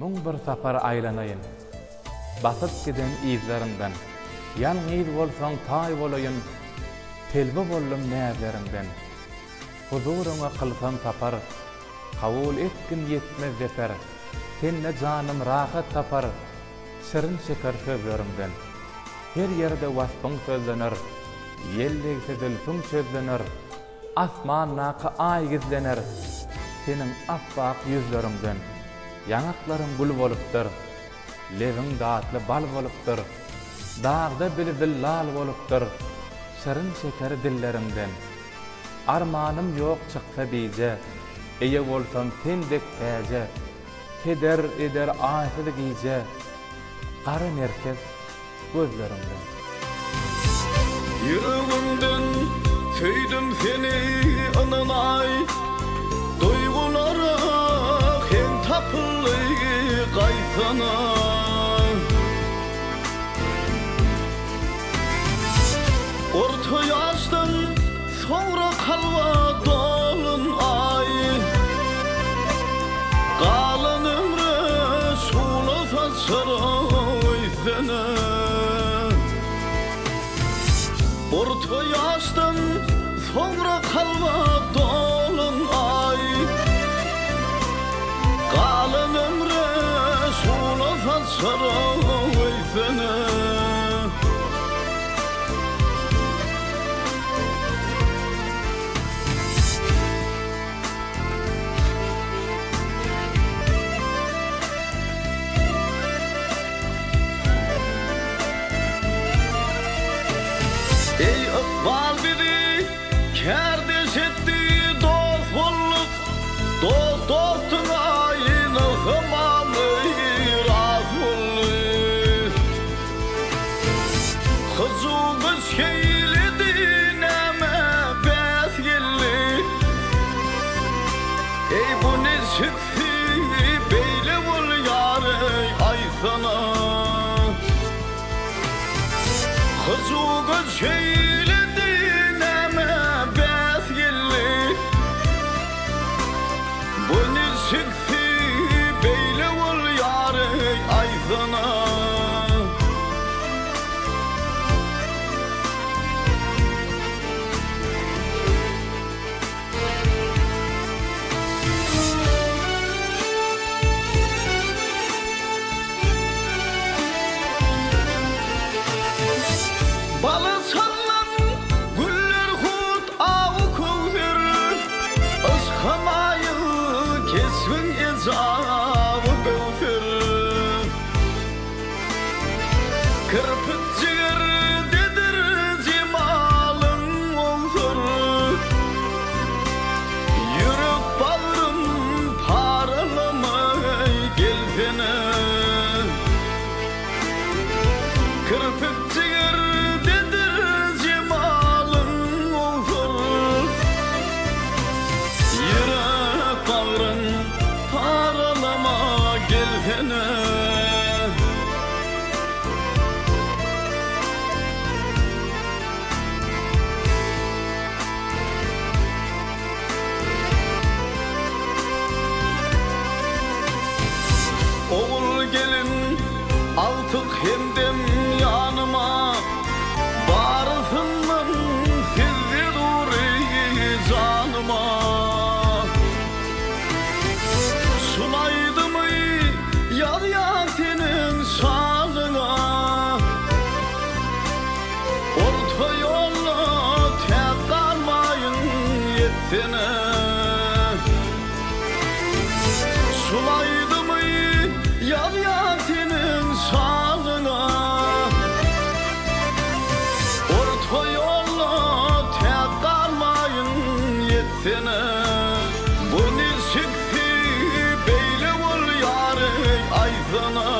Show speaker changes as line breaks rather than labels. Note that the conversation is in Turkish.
Muň bir sapar aýlanaýyn. Basyp giden izlerinden. Ýalňyz bolsaň taý bolaýyn. Telbe bollum näzerinden. Huzuruňa kılsam sapar. Kabul etkin yetmez zefer. Senne canım rahat tapar. Şirin şeker sözlerimden. Her yerde wasfyň sözlenir. Yellegse zülfüm sözlenir. Asman naka ay gizlenir. Senin afbaq yüzlerimden. Yanaklarım gül bolupdyr. Levin datly bal bolupdyr. Dağda bili lal bolupdyr. Şirin şeker dillerimden. Armanım yok çyksa bize. Eýe bolsam sendek täze. Keder eder aýsyl giýje. Gara merkez gözlerimden.
Yüreğimden söydüm seni ananay. Duygulara hem tapılı kaysana. Orta yaştan sonra kalva dolun ay. Kalan ömre sulasa saray sene. Orta yaştan sonra kalva dolun ay. Kalan ömre sulasa saray sene. Ey ıkbal biri kerdeş etti dost bolluk. Dost dostun ayını zamanı razullu. Kızımız keyledi neme bezgilli. Ey bu ne sıktı beyle bul yarı ay sana. Kızımız keyledi neme bezgilli. Bu ne sıktı beyle bul yarı ay sana. Balı sallan güller hut ağı kuvver. Iskamayı kesvin ezabı gövfer. Kırpık ciğer dedir cemalın oldur. Yürek bağrım paralamay gelfene. Kırpık ciğer dedir cemalın oldur. Yürek bağrın paralama gelfene. Oğul gelin altık hemdem yanıma. Barısından sildi duri canıma. Sulaydı mı yar senin sazına. Orta yolla tek kalmayın yetsene. Sulaydı mı yar senin sazına. Orta yolla tek kalmayın yetsene. Bu ne sıktı beyle bul yarı ay sana.